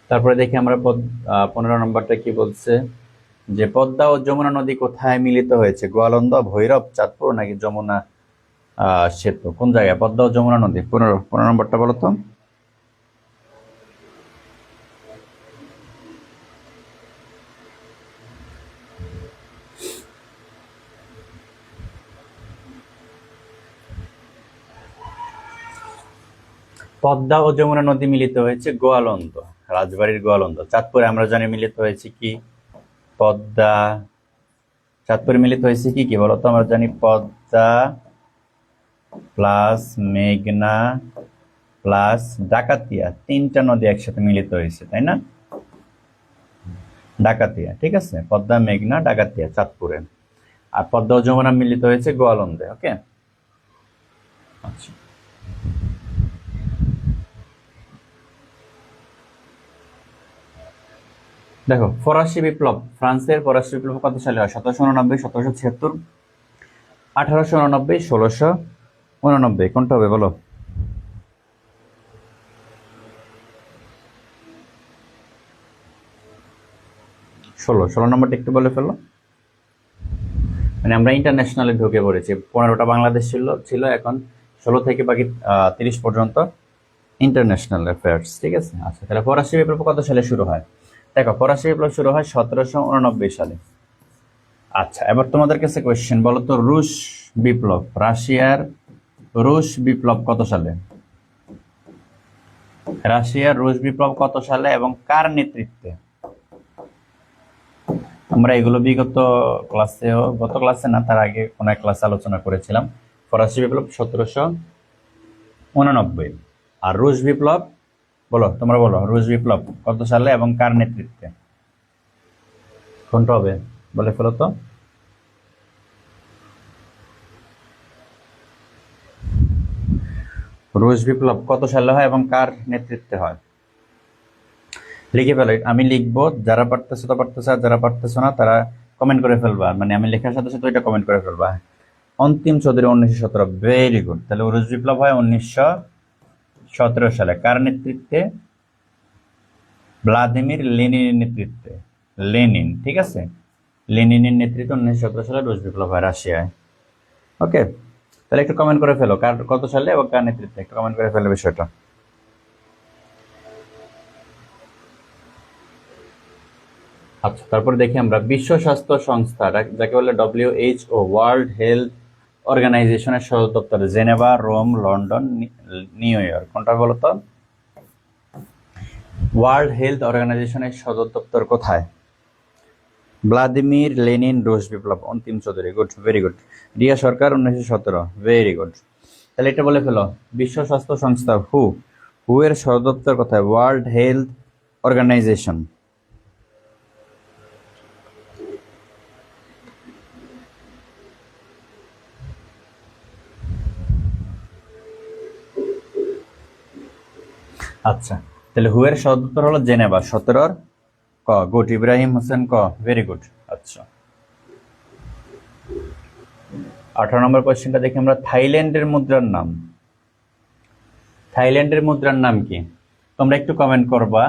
তারপরে দেখি আমরা 15 নম্বরটা কি বলছে, যে পদ্মা ও যমুনা নদী কোথায় মিলিত হয়েছে? গোয়ালন্দ, ভৈরব, চাঁদপুর নাকি যমুনা সেতু? কোন জায়গায় পদ্মা ও যমুনা নদী? 15 নম্বরটা বলো তো। পদ্মা ও যমুনা নদী মিলিত হয়েছে গোয়ালন্দ, রাজবাড়ির গোয়ালন্দ। চাঁদপুরে আমরা জানি মিলিত হয়েছে কি? পদ্মা। চাঁদপুরে মিলিত হয়েছে কি কি বলতো? আমরা জানি পদ্মা প্লাস মেঘনা প্লাস ডাকাতিয়া, 3টা নদী একসাথে মিলিত হয়েছে, তাই না? ডাকাতিয়া। ঠিক আছে, পদ্মা, মেঘনা, ডাকাতিয়া চাঁদপুরে। আর পদ্মা ও যমুনা মিলিত হয়েছে গোয়ালন্দে। ওকে, আচ্ছা দেখো ফরাসি বিপ্লব, ফ্রান্সের ফরাসি বিপ্লব কত সালে হয়? 1789, 1776, 1889, 1689। কোনটা হবে বলো? 16 নম্বরটা একটু বলে ফেলো। মানে আমরা ইন্টারন্যাশনালে ঢুকে পড়েছি। 15টা বাংলাদেশ ছিল ছিল এখন 16 থেকে বাকি 30 পর্যন্ত ইন্টারন্যাশনাল অ্যাফেয়ার্স। ঠিক আছে, আচ্ছা তাহলে ফরাসি বিপ্লব কত সালে শুরু হয়? দেখো, ফরাসি বিপ্লব শুরু হয় 1789 সালে। আচ্ছা, এবার তোমাদের কাছে কোয়েশ্চেন, বলো তো রুশ বিপ্লব, রাশিয়ার রুশ বিপ্লব কত সালে? রাশিয়ার রুশ বিপ্লব কত সালে এবং কার নেতৃত্বে? আমরা এগুলো বিগত ক্লাসেও, গত ক্লাসে না তার আগে কোন এক ক্লাসে আলোচনা করেছিলাম। ফরাসি বিপ্লব 1789, আর রুশ বিপ্লব বলো, তোমরা বলো রুশ বিপ্লব কত সালে এবং কার নেতৃত্বে? কোনটা হবে বলে ফেলো তো। রুশ বিপ্লব কত সালে হয় এবং কার নেতৃত্বে হয়? লিখে ফেলো, আমি লিখবো, যারা পারতেছো তো পারতেছো, আর যারা পারতেছো না তারা কমেন্ট করে ফেলবা, মানে আমি লেখার সাথে সাথে এটা কমেন্ট করে ফেলবা। অন্তিম চৌধুরী 1917, ভেরি গুড। তাহলে রুশ বিপ্লব হয় 1917 সালে, কার নেতৃত্বে? ভ্লাদিমির লেনিনের নেতৃত্বে। লেনিন, ঠিক আছে, লেনিনের নেতৃত্বে 1917 সালে রুশ বিপ্লব হয় রাশিয়ায়। ওকে, তাহলে একটু কমেন্ট করে ফেলো কার কত সালে এবং কার নেতৃত্বে, একটু কমেন্ট করে ফেলো বিষয়টা। আচ্ছা, তারপরে দেখি আমরা বিশ্ব স্বাস্থ্য সংস্থা, যাকে বলে WHO, ওয়ার্ল্ড হেলথ অর্গানাইজেশনের সদর দপ্তর Geneva, Rome, London, New York. কোনটা বলো তো? ওয়ার্ল্ড হেলথ অর্গানাইজেশনের সদর দপ্তর কোথায়? ভ্লাদিমির লেনিন রুশ বিপ্লব, Antim Chowdhury, good, very good. Riya Sarkar 1917, very good. তাহলে এটা বলে ফেলো, বিশ্ব স্বাস্থ্য সংস্থা হু এর সদর দপ্তর কোথায়? World Health Organisation. আচ্ছা, তাহলে হু এর সদর দপ্তর হলো জেনেভা, 17 ক, গুড। ইব্রাহিম হোসেন ক, ভেরি গুড। আচ্ছা, 18 নম্বর কোয়েশ্চেনটা দেখি আমরা, থাইল্যান্ডের মুদ্রার নাম। থাইল্যান্ডের মুদ্রার নাম কি? তোমরা একটু কমেন্ট করবা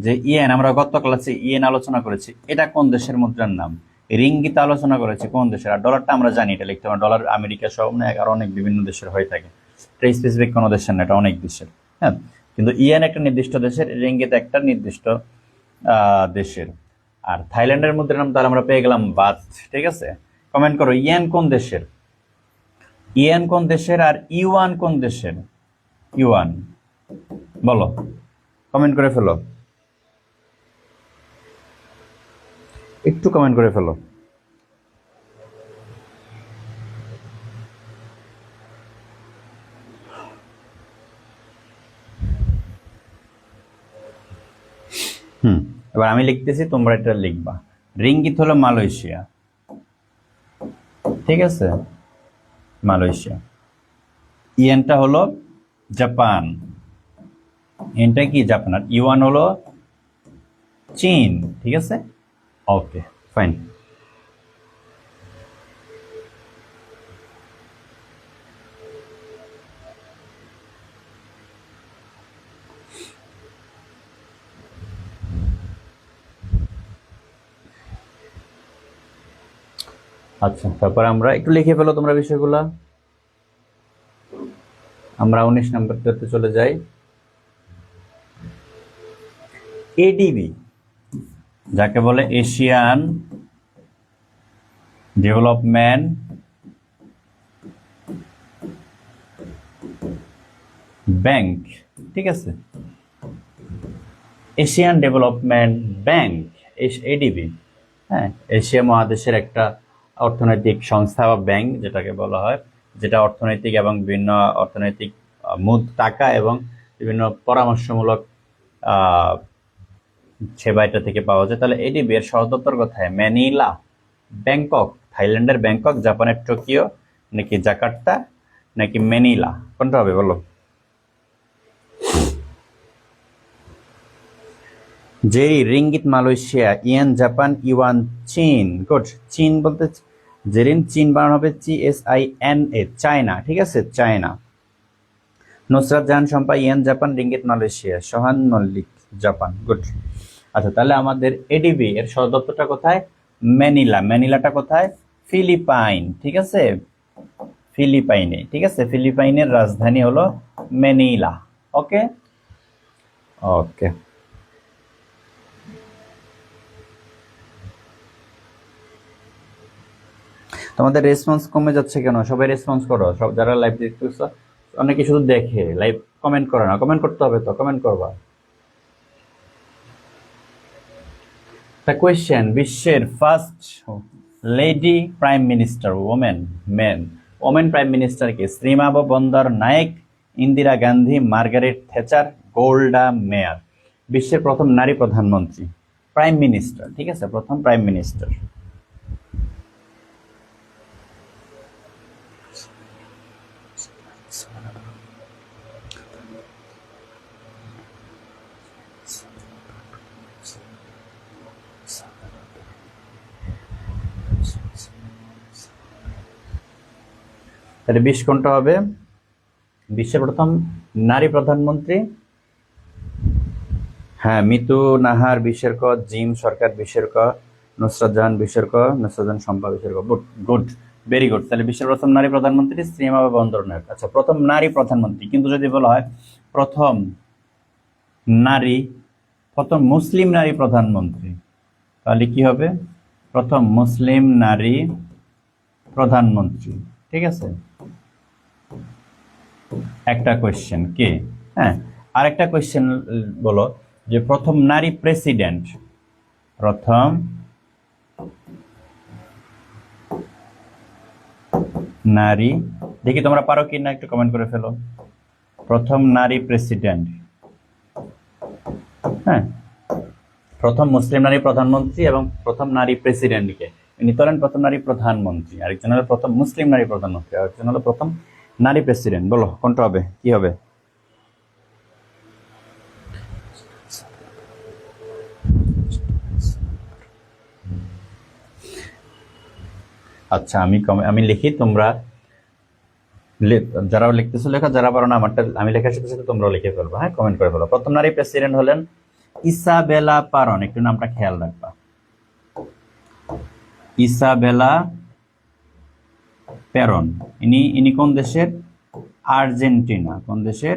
যে ইয়েন, আমরা গত ক্লাসে ইয়েন আলোচনা করেছি, এটা কোন দেশের মুদ্রার নাম? রিঙ্গিত আলোচনা করেছি কোন দেশের? আর ডলারটা আমরা জানি, এটা লিখতে হবে, ডলার আমেরিকা সহ আর অনেক বিভিন্ন দেশের হয়ে থাকে, এটা স্পেসিফিক কোনো দেশের না, এটা অনেক দেশের। হ্যাঁ, কিন্তু ইয়েন একটা নির্দিষ্ট দেশের, রিঙ্গিত একটা নির্দিষ্ট দেশের। আর থাইল্যান্ডের মুদ্রার নাম তাহলে আমরা পেয়ে গেলাম বাত। ঠিক আছে, কমেন্ট করো ইয়েন কোন দেশের, ইয়েন কোন দেশের, আর ইউয়ান কোন দেশের? ইউয়ান বলো, কমেন্ট করে ফেলো, একটু কমেন্ট করে ফেলো। এবার আমি লিখতেছি, তোমরা এটা লিখবা। রিঙ্গিত হলো মালয়েশিয়া, ঠিক আছে, মালয়েশিয়া। ইয়েনটা হলো জাপান, ইয়েনটা কি? জাপান। আর ইউয়ান হলো চীন, ঠিক আছে। ওকে, ফাইন। আচ্ছা, তারপর আমরা একটু লিখে ফেলো তোমরা বিষয়গুলা। আমরা 19 নম্বরটাতে চলে যাই। এডিবি, যাকে বলে এশিয়ান ডেভেলপমেন্ট ব্যাংক, ঠিক আছে, এশিয়ান ডেভেলপমেন্ট ব্যাংক, এডিবি। হ্যাঁ, এশিয়া মহাদেশের একটা অর্থনৈতিক সংস্থা বা ব্যাংক যেটাকে বলা হয়, যেটা অর্থনৈতিক এবং বিভিন্ন অর্থনৈতিক টাকা এবং বিভিন্ন পরামর্শমূলক সেবা এটা থেকে পাওয়া যায়। তাহলে এডিবি এর সদর দপ্তর কোথায়? ম্যানিলা, ব্যাংকক, থাইল্যান্ডের ব্যাংকক, জাপানের টোকিও, নাকি জাকার্তা, নাকি ম্যানিলা? কোনটা হবে বলো? Jerry ringgit Malaysia, yen Japan, yuan চীন। গুড, চীন বলতে জেরিন চীন বানানো হবে CSINA, চায়না, ঠিক আছে, China. Nusrat Jahan Shampa, yen Japan, ringgit Malaysia. Sohan Mallick, Japan, good. আচ্ছা, তাহলে আমাদের এডিবি এর সদর দপ্তরটা কোথায়? ম্যানিলা। ম্যানিলাটা কোথায়? ফিলিপাইন, ঠিক আছে, ফিলিপাইনে, ঠিক আছে, ফিলিপাইনের রাজধানী হলো ম্যানিলা। ওকে ওকে। তোমাদের রেসপন্স কমে যাচ্ছে কেন? সবাই রেসপন্স করো, সব যারা লাইভ দেখতেছো। অনেকে শুধু দেখে, লাইভ কমেন্ট করে না। কমেন্ট করতে হবে তো, কমেন্ট করবা। দ্য কোয়েশ্চেন, বিশ্বের first lady prime minister, women prime minister কে? Sirimavo Bandaranaike, Indira Gandhi, Margaret Thatcher, Golda Meir. বিশ্বের প্রথম নারী প্রধানমন্ত্রী, প্রাইম মিনিস্টার, ঠিক আছে, প্রথম প্রাইম মিনিস্টার। তাহলে 20 কোনটা হবে? বিশ্বের প্রথম নারী প্রধানমন্ত্রী, হ্যাঁ, মিতু নাহার বিশ্বের ক, জিম সরকার বিশ্বের ক, নুসরাত জাহান বিশ্বের ক, নুসরাত জাহান শম্পা বিশ্বের ক। Good good, very good. তাহলে বিশ্বের প্রথম নারী প্রধানমন্ত্রী শ্রীমাভো বন্দরনায়ক। আচ্ছা, প্রথম নারী প্রধানমন্ত্রী, কিন্তু যদি বলা হয় প্রথম নারী, প্রথম মুসলিম নারী প্রধানমন্ত্রী, তাহলে কি হবে? প্রথম মুসলিম নারী প্রধানমন্ত্রী, ঠিক আছে। একটা কোয়েশ্চেন কে? হ্যাঁ, আরেকটা কোয়েশ্চেন বলো যে প্রথম নারী প্রেসিডেন্ট, প্রথম নারী, দেখি তোমরা পারো কি না, একটু কমেন্ট করে ফেলো। প্রথম নারী প্রেসিডেন্ট, হ্যাঁ, প্রথম মুসলিম নারী প্রধানমন্ত্রী এবং প্রথম নারী প্রেসিডেন্টকে ইনি হলেন প্রথম নারী প্রধানমন্ত্রী, আরেকজন হলো প্রথম মুসলিম নারী প্রধানমন্ত্রী, আরেকজন হলো প্রথম নারী প্রেসিডেন্ট। বলো কোনটা হবে, কি হবে? আচ্ছা, আমি লিখি, তোমরা যারাও লিখতেছো লেখা, যারা পারো না আমারটা আমি লেখার সাথে সাথে তোমরাও লিখে ফেলবো, হ্যাঁ, কমেন্ট করে ফেলো। প্রথম নারী প্রেসিডেন্ট হলেন ইসাবেলা পারন, একটু নামটা খেয়াল রাখবা। ইসাবেলা পেরন, ইনি কোন দেশের? আর্জেন্টিনা। কোন দেশের?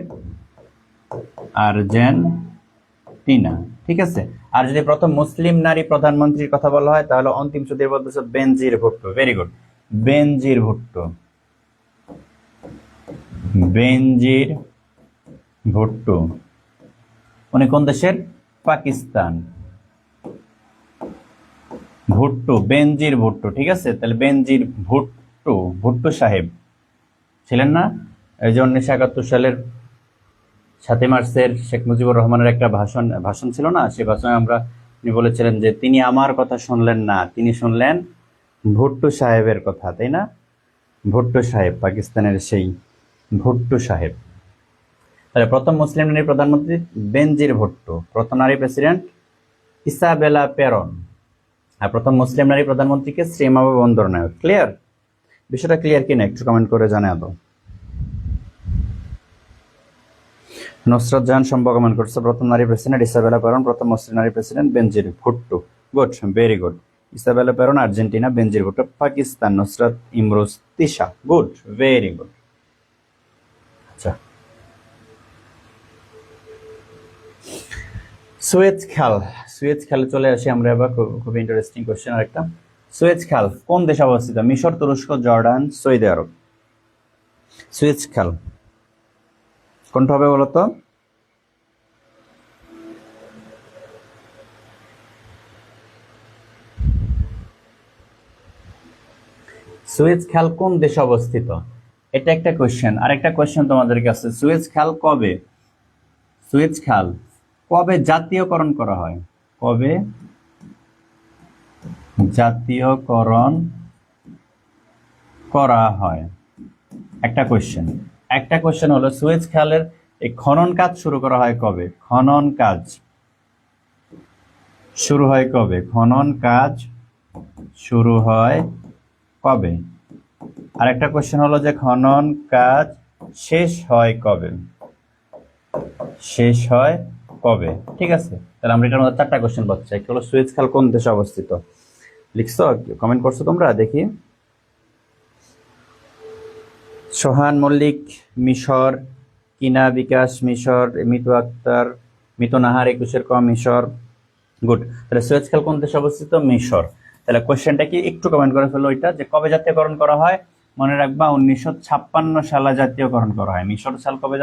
আর্জেন্টিনা, ঠিক আছে। আর যদি প্রথম মুসলিম নারী প্রধানমন্ত্রীর কথা বলা হয় তাহলে অন্তিম সূত্রে বলতেছে বেনজির ভুট্টো। ভেরি গুড, বেনজির ভুট্টো, বেনজির ভুট্টো। উনি কোন দেশের? পাকিস্তান। ভুট্টো, বেনজির ভুট্টো, ঠিক আছে। তাহলে বেনজির ভুট্টো, ভুট্টো সাহেব ছিলেন না? এই যে 1971 সালের 7 মার্চের শেখ মুজিবুর রহমানের একটা ভাষণ ছিল না, সেই ভাষণে উনি বলেছিলেন যে তিনি আমার কথা শুনলেন না, তিনি শুনলেন ভুট্টো সাহেবের কথা, তাই না? ভুট্টো সাহেব, পাকিস্তানের সেই ভুট্টো সাহেব। তাহলে প্রথম মুসলিম নারী প্রধানমন্ত্রী বেনজির ভুট্টো, প্রথম নারী প্রেসিডেন্ট ইসাবেলা পেরন, আর প্রথম মুসলিম নারী প্রধানমন্ত্রীকে শ্রীমাভো বন্দরনায়ক। ক্লিয়ার? বিষয়টা ক্লিয়ার কিনা একটু কমেন্ট করে জানিয়ে দাও। নুসরাত জাহান শম্পা কমেন্ট করছে প্রথম নারী প্রেসিডেন্ট ইসাবেলা পেরন, প্রথম মুসলিম নারী president Benazir Bhutto. Good, very good. Isabella Peron Argentina, Benazir Bhutto Pakistan, Nusrat Imroz Tisha. Good, very good. আচ্ছা, সুয়েজ খাল, সুয়েজ খালে চলে আসি আমরা এবার। খুব ইন্টারেস্টিং কোশ্চেন আরেকটা। সুয়েজ খাল কোন দেশে অবস্থিত? মিশর, তুরস্ক, জর্ডান, সৌদি আরব। সুয়েজ খাল কোনটা হবে বলতো? সুয়েজ খাল কোন দেশে অবস্থিত? এটা একটা কোশ্চেন। আরেকটা কোশ্চেন তোমাদের কাছে, সুয়েজ খাল কবে, সুয়েজ খাল কবে জাতীয়করণ করা হয়? কবে জাতীয়করণ করা হয়? একটা কোশ্চেন। একটা কোশ্চেন হলো সুয়েজ খালের এই খনন কাজ শুরু করা হয় কবে? খনন কাজ শুরু হয় কবে? খনন কাজ শুরু হয় কবে? আর একটা কোশ্চেন হলো যে খনন কাজ শেষ হয় কবে? শেষ হয় কবে? ঠিক আছে, তাহলে আমরা এটার মধ্যে 4টা কোশ্চেন পাচ্ছি। একটা হলো সুয়েজ খাল কোন দেশে অবস্থিত, লিখছো, কমেন্ট করছো তোমরা, দেখি। সোহান মল্লিক মিশর, কিনা বিকাশ মিশর, মিতু আক্তার, মিতু নাহার 21 ক মিশর। গুড। তাহলে সুয়েজ খাল কোন দেশে অবস্থিত? মিশর। তাহলে কোশ্চেনটা কি একটু কমেন্ট করে ফেলো ওইটা, যে কবে জাতীয়করণ করা হয়? মনে রাখবা 1956 সালে জাতীয়করণ করা হয়। মিশর সাল কবে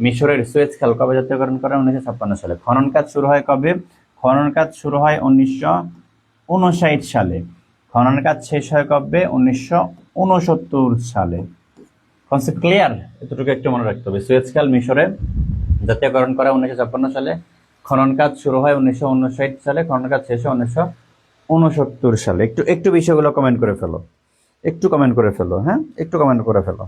মিশরের সুয়েজ খাল কবে জাতীয়করণ করা হয়? 1956 সালে। খনন কাজ শুরু হয় কবে? খনন কাজ শুরু হয় 1959 সালে। খনন কাজ শেষ হয় কবে? 1969 সালে। Concept clear? এতটুকু একটু মনে রাখতে হবে। সুয়েজ খাল মিশরে জাতীয়করণ করা 1956 সালে, খনন কাজ শুরু হয় 1959 সালে, খনন কাজ শেষ হয় 1969 সালে। একটু একটু বিষয়গুলো কমেন্ট করে ফেলো, একটু কমেন্ট করে ফেলো, হ্যাঁ একটু কমেন্ট করে ফেলো।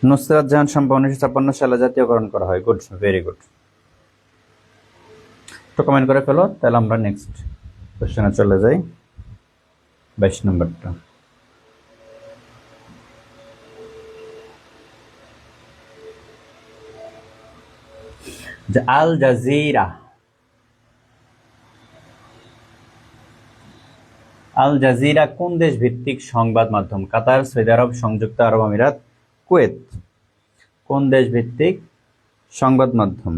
নুসরাত জাহান শম্পা 1956 সালে জাতীয়করণ করা হয়। Good, very good. একটু কমেন্ট করে ফেলো, তাহলে আমরা নেক্সট কোশ্চেনে চলে যাই, 22 নম্বরটা। আল জাজিরা, আল জাজিরা কোন দেশ ভিত্তিক সংবাদ মাধ্যম? কাতার, সৌদি আরব, সংযুক্ত আরব আমিরাত, কুয়েত। কোন দেশ ভিত্তিক সংবাদ মাধ্যম?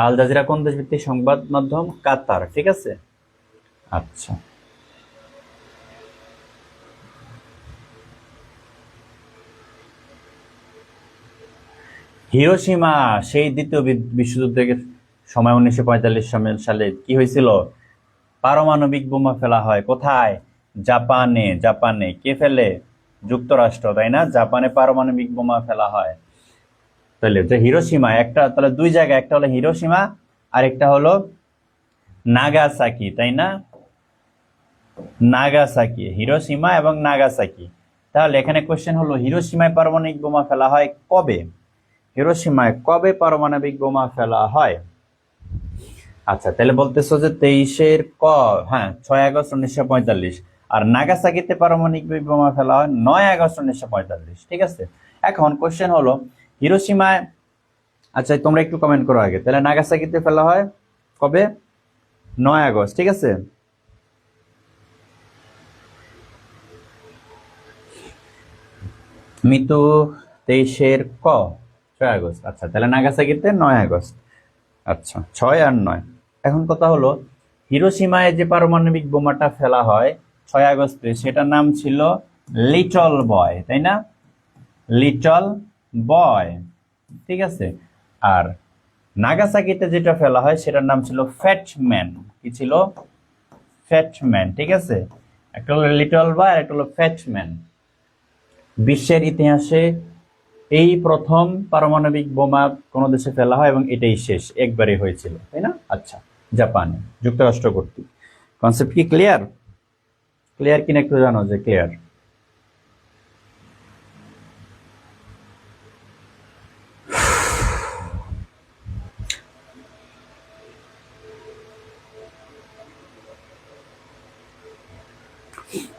আল জাজিরা কোন দেশ ভিত্তিক সংবাদ মাধ্যম? কাতার। ঠিক আছে, আচ্ছা। হিরোশিমা সেই দ্বিতীয় বিশ্বযুদ্ধের সময় 1945 সালে কি হয়েছিল? পারমাণবিক বোমা ফেলা হয়। কোথায়? জাপানে। জাপানে কে ফেলে? যুক্তরাষ্ট্র, তাই না? জাপানে পারমাণবিক বোমা ফেলা হয়। তাহলে যে হিরোশিমা, একটা তাহলে দুই জায়গা, একটা হলো হিরোশিমা আর একটা হলো নাগাসাকি, তাই না? নাগাসাকি, হিরোশিমা এবং নাগাসাকি। তাহলে এখানে কোশ্চেন হলো হিরোশিমায় পারমাণবিক বোমা ফেলা হয় কবে? হিরোশিমায় কবে পারমাণবিক বোমা ফেলা হয়? আচ্ছা, তাহলে বলতেছো যে 6 আগস্ট 1945, আর নাগাসাকিতে পারমাণবিক বোমা ফেলা হয় 9 আগস্ট 1945। ঠিক আছে, এখন কোশ্চেন হলো হিরোশিমায়, আচ্ছা তোমরা একটু কমেন্ট করো আগে, তাহলে নাগাসাকিতে ফেলা হয় কবে? 9 আগস্ট। ঠিক আছে, মিতু 6 আগস্ট। আচ্ছা, তাহলে নাগাসাকিতে 9 আগস্ট। আচ্ছা, 6 আর 9। এখন কথা হলো হিরোশিমায় যে পারমাণবিক বোমাটা ফেলা হয় 6 আগস্টে, সেটার নাম ছিল লিটল বয়, তাই না? Little boy. ঠিক আছে, আর নাগাসাকিতে যেটা ফেলা হয় সেটার নাম ছিল ফ্যাটম্যান। কি ছিল? ফ্যাটম্যান। ঠিক আছে, একটা হলো লিটল বয় আর একটা হলো ফ্যাটম্যান। বিশ্বের ইতিহাসে এই প্রথম পারমাণবিক বোমা কোন দেশে ফেলা হয় এবং এটাই শেষ, একবারই হয়েছিল, তাই না? আচ্ছা, জাপানে, যুক্তরাষ্ট্র কর্তৃক। কনসেপ্ট কি ক্লিয়ার? ক্লিয়ার কিনা একটু জানো যে ক্লিয়ার?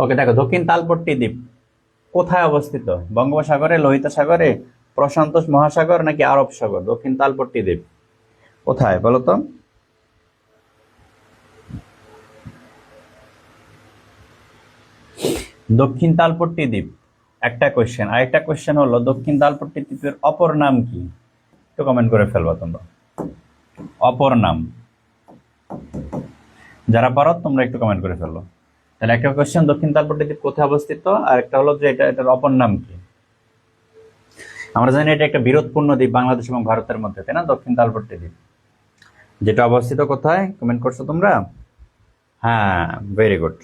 ওকে, দেখো দক্ষিণ তালপট্টি দ্বীপ কোথায় অবস্থিত? বঙ্গোপসাগরে, লোহিত সাগরে, প্রশান্ত মহাসাগর নাকি আরব সাগর? দক্ষিণ তালপট্টি দ্বীপ কোথায় বলো তো? দক্ষিণ তালপট্টি দ্বীপ একটা কোশ্চেন। আরেকটা কোশ্চেন হলো দক্ষিণ তালপট্টি দ্বীপের অপর নাম কি? একটু কমেন্ট করে ফেলবা তোমরা, অপর নাম। যারা পারো তোমরা একটু কমেন্ট করে ফেলো। তাহলে একটা কোশ্চেন দক্ষিণ তালপট্টি দ্বীপ কোথায় অবস্থিত, আর একটা হলো যে এটার অপর নাম কি? আমরা জানি এটা একটা বিরোধপূর্ণ দ্বীপ বাংলাদেশ এবং ভারতের মধ্যে, তাই না? দক্ষিণ তালপট্টি দ্বীপ যেটা অবস্থিত কোথায়? কমেন্ট করছো তোমরা? হ্যাঁ, ভেরি গুড।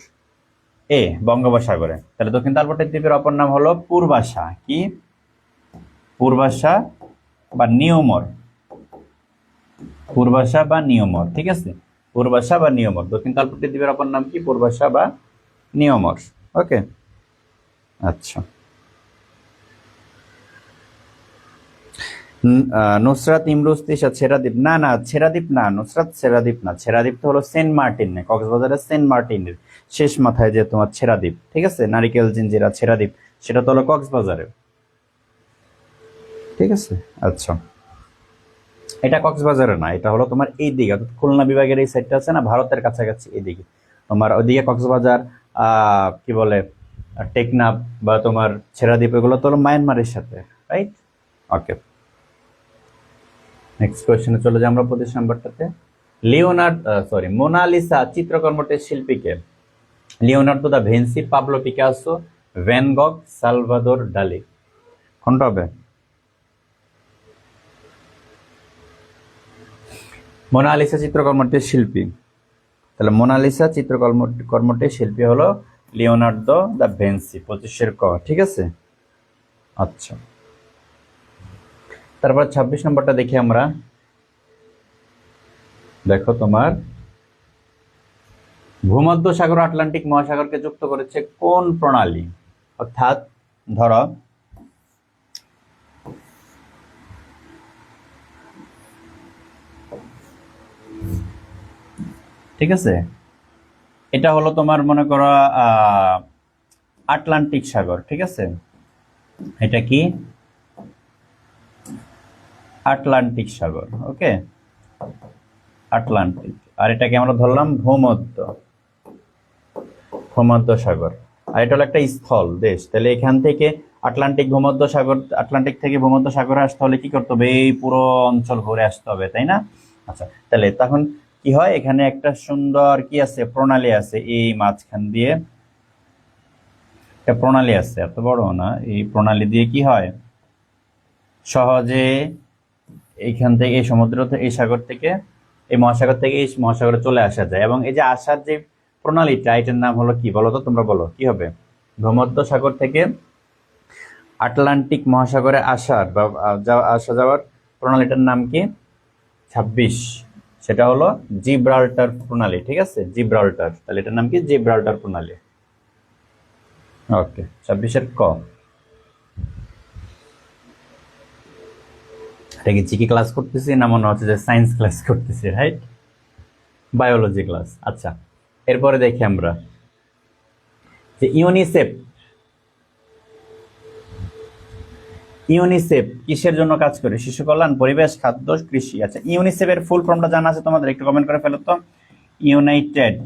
বঙ্গোপসাগরে। তাহলে দক্ষিণ তালপট্টি দ্বীপের অপর নাম হলো পূর্বাশা। কি? পূর্বাশা বা নিয়মর। পূর্বাশা বা নিয়মর। ঠিক আছে, পূর্বাশা বা নিয়মর। দক্ষিণ তালপট্টি দ্বীপের অপর নাম কি? পূর্বাশা বা নিয়মর। ওকে, আচ্ছা। নুসরাত ইমরুজ তিশা ছেড়াদ্বীপ, না না ছেড়াদ্বীপ না, নুসরাত ছেড়াদ্বীপ না। ছেড়াদ্বীপ তো হলো সেন্ট মার্টিন, কক্সবাজারের সেন্ট মার্টিনের শেষ মাথায় যে তোমার ছেড়াদ্বীপ। ঠিক আছে, নারিকেল জিঞ্জিরা ছেড়াদ্বীপ, সেটা তো হলো কক্সবাজারে। ঠিক আছে, আচ্ছা। এটা কক্সবাজারে না, এটা হলো তোমার এই দিকে, অর্থাৎ খুলনা বিভাগের এই সাইডটা আছে না, ভারতের কাছাকাছি এদিকে তোমার ওইদিকে কক্সবাজার, কি বলে, টেকনাফ বা তোমার ছেড়াদ্বীপ, এগুলো তো হলো মায়ানমারের সাথে, রাইট? ওকে, নেক্সট কোয়েশ্চেনে চলে যাই আমরা 25 নাম্বারটাতে। মোনালিসা চিত্রকর্মটির শিল্পীকে? Leonardo da Vinci, Pablo Picasso, van Gogh, Salvador Dali. কোনটা হবে? মোনালিসা চিত্রকর্মটির শিল্পী, তাহলে মোনালিসা কর্মটির শিল্পী হলো লিওনার্দো দা ভিঞ্চি, 25-এর ক, ঠিক আছে। আচ্ছা, তারপর 26 নম্বরটা দেখি আমরা। দেখো তোমার ভূমধ্য সাগর আটলান্টিক মহাসাগরকে যুক্ত করেছে কোন প্রণালী? অর্থাৎ ধরো ঠিক আছে, এটা হলো তোমার মনে করো আটলান্টিক সাগর, ঠিক আছে, এটা কি আটলান্টিক সাগর, ওকে, আটলান্টিক। আর এটাকে আমরা ধরলাম ভূমধ্য সাগর, আর এটা হলো একটা স্থল দেশ। তাহলে এখান থেকে আটলান্টিক থেকে ভূমধ্য সাগরে আসতে হলে কি করতে হবে? এই পুরো অঞ্চল ঘুরে আসতে হবে, তাই না? আচ্ছা, তাহলে তখন কি হয়, এখানে একটা সুন্দর কি আছে, প্রণালী আছে, এই মাঝখান দিয়ে একটা প্রণালী আছে, এত বড় না, এই প্রণালী দিয়ে কি হয়, সহজে এইখান থেকে এই সমুদ্র, এই সাগর থেকে, এই মহাসাগর থেকে এই মহাসাগরে চলে আসা যায়। এবং এই যে আসার যে প্রণালীটা, এটার নাম হলো কি বলো তো, তোমরা বলো কি হবে? ভূমধ্য সাগর থেকে আটলান্টিক মহাসাগরে আসার বা আসা যাওয়ার প্রণালীটার নাম কি? 26, সেটা হলো জিব্রাল্টার প্রণালী, ঠিক আছে, জিব্রাল্টার। তাহলে এটার নাম কি? জিব্রাল্টার প্রণালী। ওকে, 26-এর ক। এটা কি জিকে ক্লাস করতেছি না মনে হচ্ছে যে সায়েন্স ক্লাস করতেছি, রাইট? Biology class. আচ্ছা, এরপরে দেখি আমরা যে ইউনিসেফ কিসের জন্য কাজ করে? শিশু কল্যাণ, পরিবেশ, খাদ্য, কৃষি। আচ্ছা, ইউনিসেফের ফুল ফর্মটা জানা আছে তোমাদের? একটু কমেন্ট করে ফেলো তো। ইউনাইটেড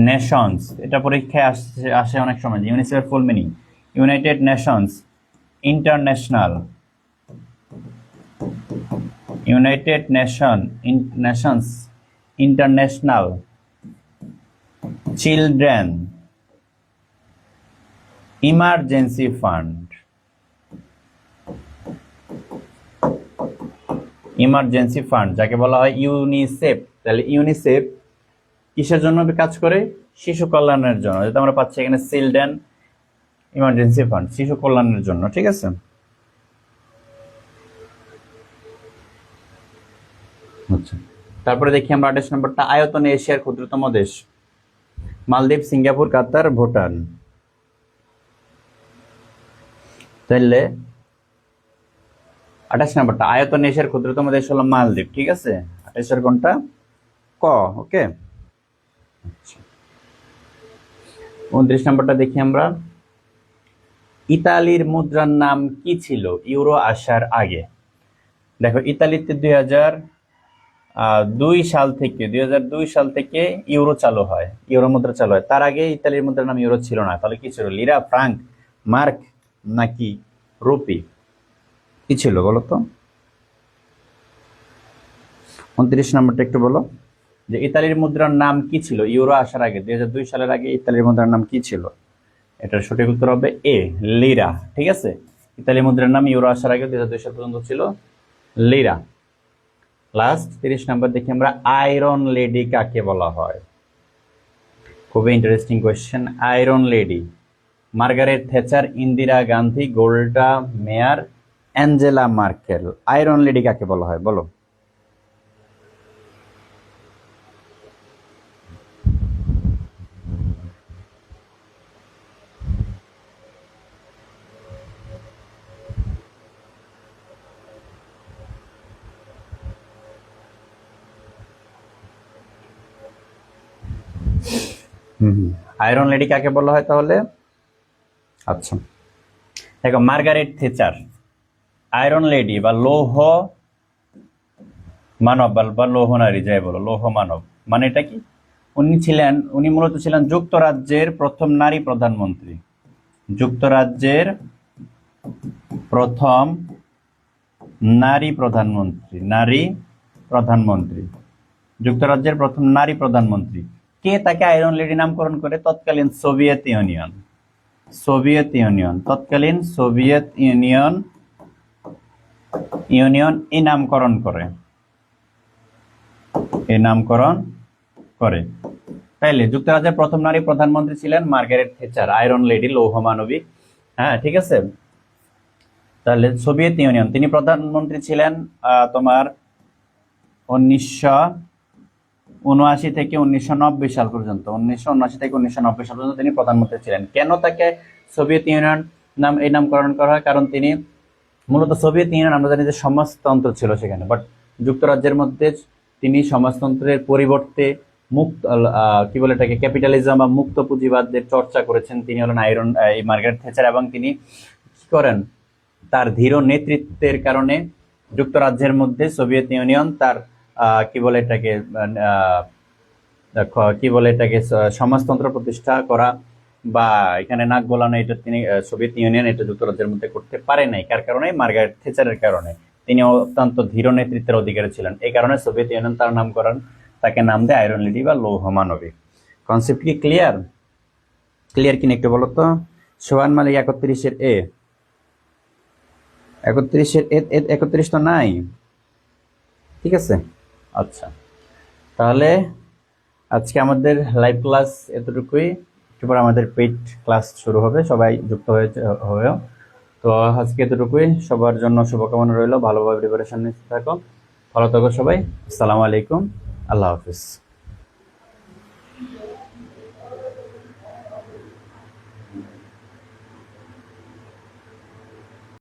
নেশনস, এটা পরীক্ষায় আসে অনেক সময়। ইউনিসেফের full meaning United Nations international, United Nations international children emergency fund. Emergency fund যাকে বলা হয় ইউনিসেফ। তাহলে ইউনিসেফ কিসের জন্য কাজ করে? শিশু কল্যাণের জন্য। যেটা আমরা পাচ্ছি এখানে চিলড্রেন ইমার্জেন্সি ফান্ড, শিশু কল্যাণের জন্য, ঠিক আছে। আচ্ছা, তারপরে দেখি আমরা 28 নম্বরটা। আয়তনে এশিয়ার ক্ষুদ্রতম দেশ? মালদ্বীপ, সিঙ্গাপুর, কাতার, ভুটান। তাহলে 28 নম্বরটা, আয়তনে এশিয়ার ক্ষুদ্রতম দেশ হলো মালদ্বীপ, ঠিক আছে। 28-এর কোনটা? ক, ওকে। 29 নম্বরটা দেখি আমরা। ইতালির মুদ্রার নাম কি ছিল ইউরো আসার আগে? দেখো, ইতালিতে 2002 সাল থেকে ইউরো চালু হয়, ইউরো মুদ্রা চালু হয়। তার আগে ইতালির মুদ্রার নাম ইউরো ছিল না। তাহলে কি ছিল? লিরা, ফ্রাঙ্ক, মার্ক নাকি রুপি? কি ছিল বলো তো? 29 নম্বরটা একটু বলো, যে ইতালির মুদ্রার নাম কি ছিল ইউরো আসার আগে, 2002 সালের আগে ইতালির মুদ্রার নাম কি ছিল? এটার সঠিক উত্তর হবে এ, লিরা, ঠিক আছে। ইতালি মুদ্রার নাম ইউরো আসার আগে 2002 সাল পর্যন্ত ছিল লিরা। লাস্ট 30 নম্বর দেখি আমরা। আয়রন লেডি কাকে বলা হয়? খুবই interesting question. Iron lady? Margaret Thatcher, Indira Gandhi, Golda Meir, Angela Merkel. Iron lady কাকে বলা হয় বলো? আয়রন লেডি কাকে বলা হয় তাহলে? আচ্ছা, দেখো, মার্গারেট থেচার, আয়রন লেডি বা লৌহ মানব বা লৌহ নারী, যাই বলো, লৌহ মানব মানে এটা কি? উনি মূলত ছিলেন যুক্তরাজ্যের প্রথম নারী প্রধানমন্ত্রী। যুক্তরাজ্যের প্রথম নারী প্রধানমন্ত্রী, যুক্তরাজ্যের প্রথম নারী প্রধানমন্ত্রী। কে তাকে আয়রন লেডি নামকরণ করে? তৎকালীন সোভিয়েত ইউনিয়ন, তৎকালীন সোভিয়েত ইউনিয়ন এই নামকরণ করে। তাইলে যুক্তরাজ্যের প্রথম নারী প্রধানমন্ত্রী ছিলেন মার্গারেট থেচার, আয়রন লেডি, লৌহ মানবী। হ্যাঁ, ঠিক আছে। তাহলে সোভিয়েত ইউনিয়ন, তিনি প্রধানমন্ত্রী ছিলেন তোমার 1979 থেকে 1990 সাল পর্যন্ত। 1979 থেকে 1990 সাল পর্যন্ত তিনি প্রধানমন্ত্রী ছিলেন। কেন তাকে সোভিয়েত ইউনিয়ন এই নামকরণ করা হয়? কারণ তিনি মূলত সোভিয়েত ইউনিয়ন আমরা জানি যে সমাজতন্ত্র ছিল সেখানে, বাট যুক্তরাজ্যের মধ্যে তিনি সমাজতন্ত্রের পরিবর্তে মুক্ত কি বলে এটাকে ক্যাপিটালিজম বা মুক্ত পুঁজিবাদের চর্চা করেছেন। তিনি হলেন মার্গারেট থেচার, এবং তিনি কি করেন? তার ধীর নেতৃত্বের কারণে যুক্তরাজ্যের মধ্যে সোভিয়েত ইউনিয়ন তার সমাজতন্ত্র প্রতিষ্ঠা করা বা এখানে নাক গলানো, এটা তিনি সোভিয়েত ইউনিয়ন এটা যুক্তরাজ্যের মধ্যে করতে পারে নাই। কার কারণে? মার্গারেট থেচারের কারণে। তিনি অত্যন্ত ধীর নেতৃত্বের অধিকারী ছিলেন, এই কারণে সোভিয়েত ইউনিয়ন তাকে নাম দেয় আয়রন লেডি বা লৌহ মানবী। কনসেপ্ট কি ক্লিয়ার কিনা একটু বলো তো? সোহান মালিক 31-এর এ, 31 তো নাই, ঠিক আছে। আচ্ছা, তাহলে আজকে আমাদের লাইভ ক্লাস এতটুকুই। একটু পর আমাদের পেইড ক্লাস শুরু হবে, সবাই যুক্ত হয়েও। তো আজকে এতটুকুই, সবার জন্য শুভকামনা রইল, ভালোভাবে প্রিপারেশন নিতে থাকো, ভালো থাকো সবাই। আসসালামু আলাইকুম, আল্লাহ হাফিজ।